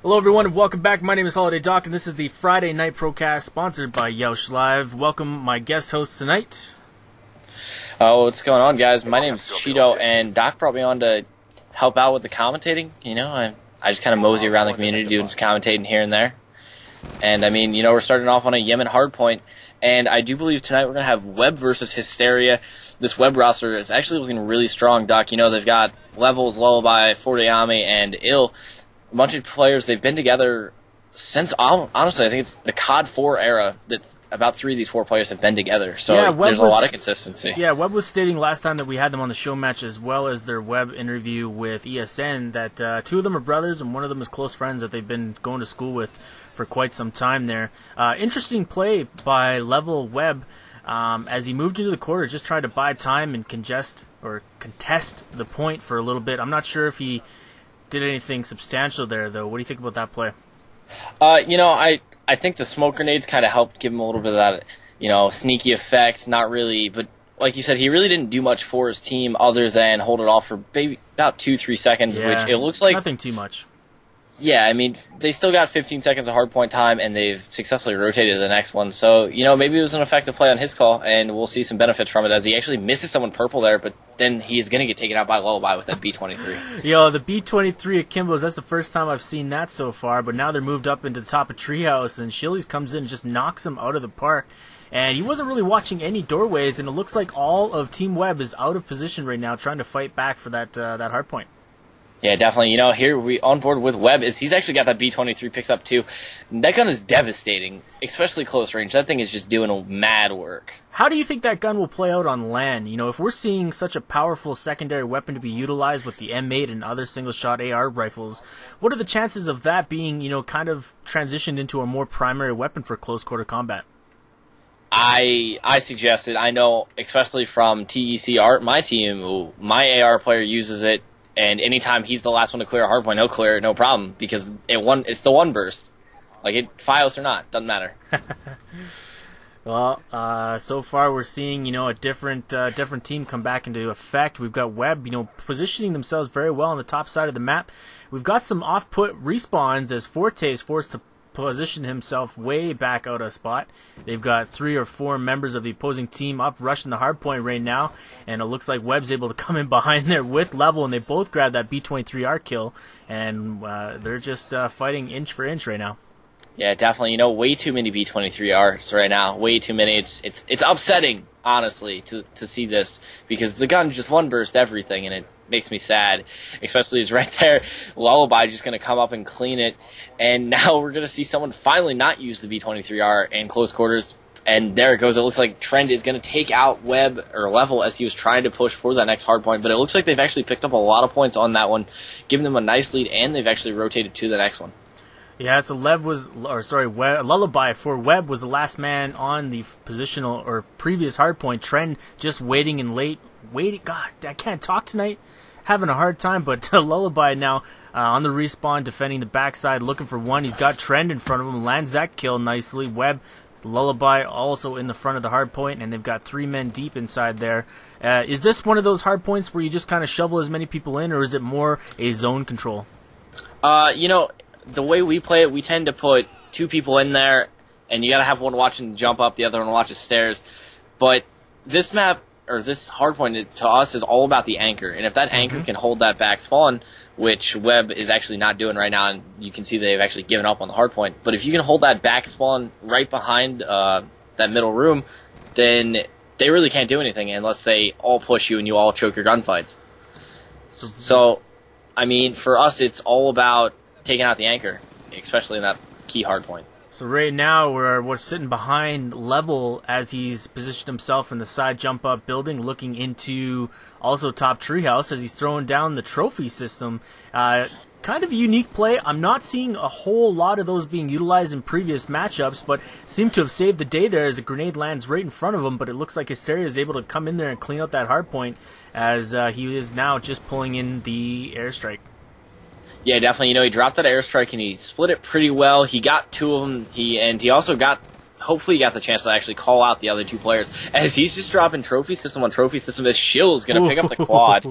Hello everyone and welcome back. My name is Holiday Doc and this is the Friday Night Procast sponsored by Yoush Live. Welcome my guest host tonight. What's going on, guys? My name is CHEETO, and Doc brought me on to help out with the commentating. You know, I just kind of mosey around the community doing some commentating here and there. And I mean, you know, we're starting off on a Yemen hardpoint, and I do believe tonight we're going to have Webb versus Hysteria. This Webb roster is actually looking really strong, Doc. You know, they've got Levels, Lullaby, Forteami, and Ill. A bunch of players, they've been together since, honestly, I think it's the COD 4 era that about 3 of these 4 players have been together. So yeah, there's a lot of consistency. Yeah, Webb was stating last time that we had them on the Showmatch, as well as their Webb interview with ESN, that 2 of them are brothers and 1 of them is close friends that they've been going to school with for quite some time there. Interesting play by Level Webb. As he moved into the quarter, just tried to buy time and contest the point for a little bit. I'm not sure if he did anything substantial there, though. What do you think about that play? You know, I think the smoke grenades kind of helped give him a little bit of that, you know, sneaky effect. Not really, but like you said, he really didn't do much for his team other than hold it off for maybe about 2-3 seconds, yeah, which it looks like nothing too much. Yeah, I mean, they still got 15 seconds of hardpoint time, and they've successfully rotated to the next one. So, you know, maybe it was an effective play on his call, and we'll see some benefits from it as he actually misses someone purple there, but then he is going to get taken out by Lullaby with that B-23. Yo, the B-23 Akimbos, that's the first time I've seen that so far, but now they're moved up into the top of Treehouse, and Shillies comes in and just knocks him out of the park. And he wasn't really watching any doorways, and it looks like all of Team Webb is out of position right now, trying to fight back for that hardpoint. Yeah, definitely. You know, here we on board with Webb is he's actually got that B-23 picks up too. That gun is devastating, especially close range. That thing is just doing mad work. How do you think that gun will play out on LAN? You know, if we're seeing such a powerful secondary weapon to be utilized with the M8 and other single-shot AR rifles, what are the chances of that being, you know, kind of transitioned into a more primary weapon for close-quarter combat? I suggested, I know, especially from TEC Art, my team, my AR player uses it. And anytime he's the last one to clear a hardpoint, he'll clear it, no problem, because it's the one burst. Like, it Fios or not, doesn't matter. Well, so far we're seeing, you know, a different team come back into effect. We've got Webb, you know, positioning themselves very well on the top side of the map. We've got some off-put respawns as Forte is forced to position himself way back out of spot. They've got 3 or 4 members of the opposing team up rushing the hardpoint right now, and it looks like Webb's able to come in behind there with Level, and they both grab that B-23R kill, and they're just fighting inch for inch right now. Yeah, definitely. You know, way too many B-23Rs right now. Way too many. It's upsetting, honestly, to see this, because the gun just one burst everything, and it makes me sad. Especially it's right there. Lullaby just going to come up and clean it, and now we're going to see someone finally not use the B-23R in close quarters. And there it goes. It looks like Trend is going to take out Webb or Level as he was trying to push for that next hard point. But it looks like they've actually picked up a lot of points on that one, giving them a nice lead, and they've actually rotated to the next one. Yeah, so Lullaby for Webb was the last man on the positional or previous hardpoint. Trend just waiting and waiting. God, I can't talk tonight. Having a hard time, but Lullaby now on the respawn, defending the backside, looking for one. He's got Trend in front of him, lands that kill nicely. Webb, Lullaby also in the front of the hardpoint, and they've got 3 men deep inside there. Is this one of those hardpoints where you just kind of shovel as many people in, or is it more a zone control? You know, the way we play it, we tend to put 2 people in there, and you got to have one watching the jump up, the other one watches stairs. But this map, or this hardpoint, to us, is all about the anchor. And if that anchor can hold that back spawn, which Webb is actually not doing right now, and you can see they've actually given up on the hardpoint. But if you can hold that back spawn right behind that middle room, then they really can't do anything unless they all push you and you all choke your gunfights. So, I mean, for us, it's all about taking out the anchor, especially in that key hardpoint. So right now we're sitting behind Level as he's positioned himself in the side jump up building, looking into also top treehouse as he's throwing down the trophy system. Kind of a unique play. I'm not seeing a whole lot of those being utilized in previous matchups, but seem to have saved the day there as a grenade lands right in front of him. But it looks like Hysteria is able to come in there and clean out that hardpoint as he is now just pulling in the airstrike. Yeah, definitely. You know, he dropped that airstrike and he split it pretty well. He got 2 of them. He also got hopefully he got the chance to actually call out the other two players, as he's just dropping trophy system on trophy system as Shill's going to pick up the quad.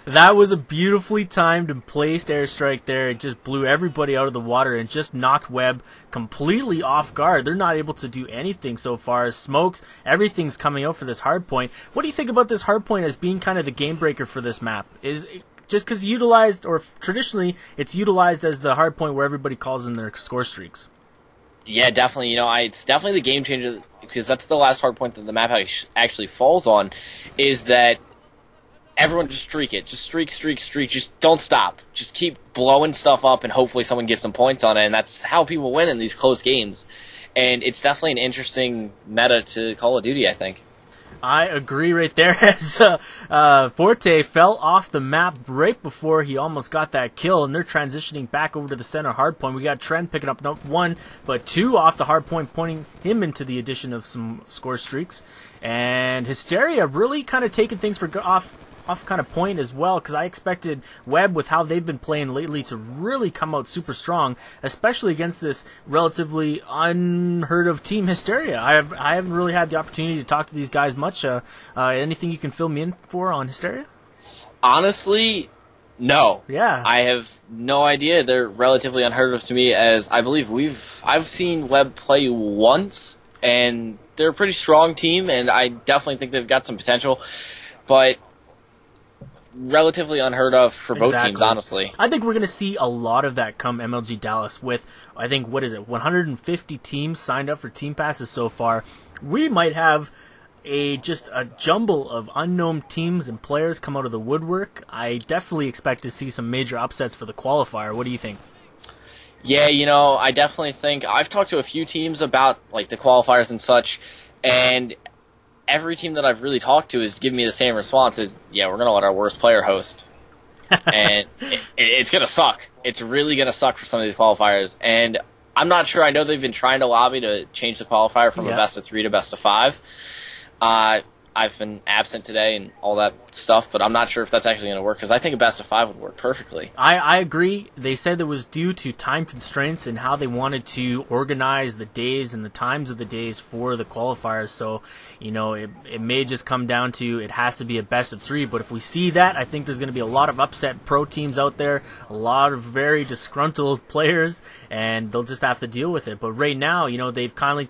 That was a beautifully timed and placed airstrike there. It just blew everybody out of the water and just knocked Webb completely off guard. They're not able to do anything so far. Smokes, everything's coming out for this hard point. What do you think about this hard point as being kind of the game breaker for this map? Is just because utilized, or traditionally, it's utilized as the hard point where everybody calls in their score streaks. Yeah, definitely. It's definitely the game changer, because that's the last hard point that the map actually falls on, is that everyone just streak it. Just streak. Just don't stop. Just keep blowing stuff up, and hopefully someone gets some points on it, and that's how people win in these close games. And it's definitely an interesting meta to Call of Duty, I think. I agree right there, as Forte fell off the map right before he almost got that kill, and they're transitioning back over to the center hard point. We got Trent picking up not one, but two off the hard point, pointing him into the addition of some score streaks. And Hysteria really kind of taking things off kind of point as well, because I expected Webb, with how they've been playing lately, to really come out super strong, especially against this relatively unheard of team Hysteria. I haven't really had the opportunity to talk to these guys much. Anything you can fill me in for on Hysteria? Honestly, no. Yeah. I have no idea. They're relatively unheard of to me, as I believe I've seen Webb play once, and they're a pretty strong team, and I definitely think they've got some potential, but relatively unheard of for both teams, honestly. I think we're going to see a lot of that come MLG Dallas with, I think, 150 teams signed up for Team Passes so far. We might have just a jumble of unknown teams and players come out of the woodwork. I definitely expect to see some major upsets for the qualifier. What do you think? Yeah, I definitely think, I've talked to a few teams about like the qualifiers and such, and every team that I've really talked to has given me the same response: is, yeah, we're going to let our worst player host. And it's going to suck. It's really going to suck for some of these qualifiers. And I'm not sure. I know they've been trying to lobby to change the qualifier from a best of 3 to best of 5. I've been absent today and all that stuff, but I'm not sure if that's actually going to work, because I think a best of 5 would work perfectly. I agree. They said it was due to time constraints and how they wanted to organize the days and the times of the days for the qualifiers. So, it may just come down to it has to be a best of 3. But if we see that, I think there's going to be a lot of upset pro teams out there, a lot of very disgruntled players, and they'll just have to deal with it. But right now, they've finally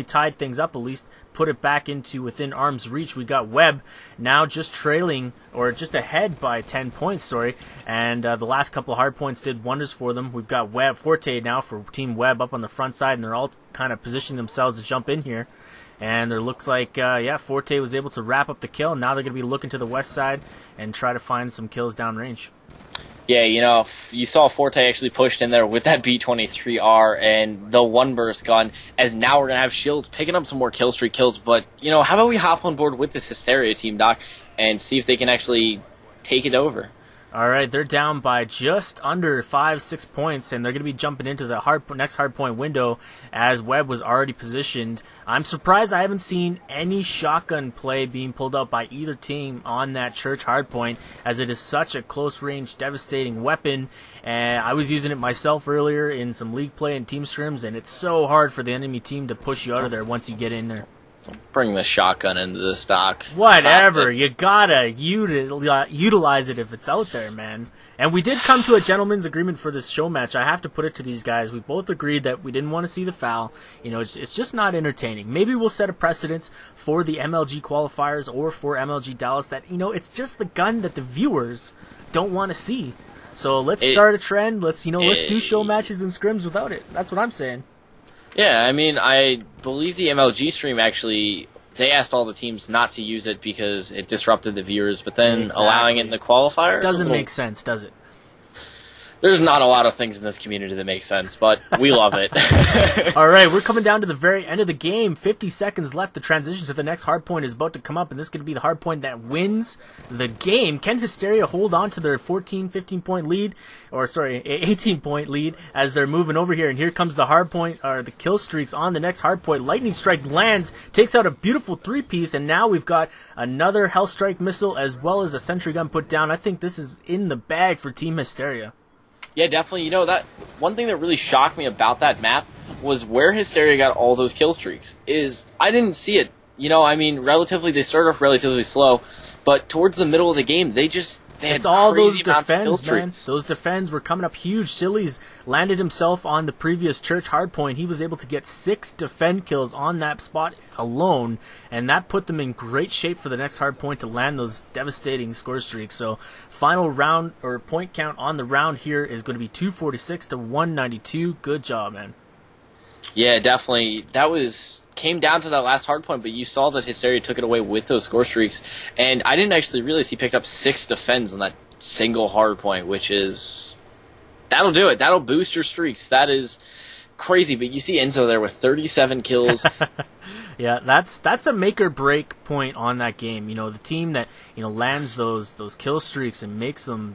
tied things up, at least put it back into within arm's reach. We got Webb now just trailing, or just ahead by 10 points, and the last couple of hard points did wonders for them. We've got Forte now for Team Webb up on the front side, and they're all kind of positioning themselves to jump in here. And it looks like, Forte was able to wrap up the kill, and now they're going to be looking to the west side and try to find some kills downrange. Yeah, you saw Forte actually pushed in there with that B-23R and the one-burst gun, as now we're going to have Shields picking up some more kill streak kills. But, how about we hop on board with this Hysteria team, Doc, and see if they can actually take it over. All right, they're down by just under 5-6 points, and they're going to be jumping into the next hardpoint window as Webb was already positioned. I'm surprised I haven't seen any shotgun play being pulled out by either team on that church hardpoint, as it is such a close-range, devastating weapon. And I was using it myself earlier in some league play and team scrims, and it's so hard for the enemy team to push you out of there once you get in there. Bring the shotgun into the stock. Whatever. You gotta utilize it if it's out there, man. And we did come to a gentleman's agreement for this show match. I have to put it to these guys. We both agreed that we didn't want to see the foul. It's just not entertaining. Maybe we'll set a precedence for the MLG qualifiers or for MLG Dallas that, it's just the gun that the viewers don't want to see. So let's start a trend. Let's do show matches and scrims without it. That's what I'm saying. Yeah, I believe the MLG stream actually, they asked all the teams not to use it because it disrupted the viewers, but then allowing it in the qualifier doesn't make sense, does it? There's not a lot of things in this community that make sense, but we love it. All right, we're coming down to the very end of the game. 50 seconds left. The transition to the next hardpoint is about to come up, and this is going to be the hardpoint that wins the game. Can Hysteria hold on to their 15-point lead, 18-point lead as they're moving over here? And here comes the hardpoint, or the kill streaks on the next hardpoint. Lightning Strike lands, takes out a beautiful 3-piece, and now we've got another Hell Strike missile as well as a sentry gun put down. I think this is in the bag for Team Hysteria. Yeah, definitely. You know, that one thing that really shocked me about that map was where Hysteria got all those kill streaks. Is I didn't see it. You know, I mean, they started off relatively slow, but towards the middle of the game, they had It's all crazy those amounts of kill defends, man. streaks. Those defends were coming up huge. Silly's landed himself on the previous church hardpoint. He was able to get 6 defend kills on that spot alone, and that put them in great shape for the next hardpoint to land those devastating score streaks. So, final round or point count on the round here is going to be 246 to 192. Good job, man. Yeah, definitely. Came down to that last hard point, but you saw that Hysteria took it away with those score streaks, and I didn't actually realize he picked up 6 defends on that single hard point, which is... That'll do it. That'll boost your streaks. That is crazy, but you see Enzo there with 37 kills. Yeah, that's a make or break point on that game. You know, the team that, you know, lands those kill streaks and makes them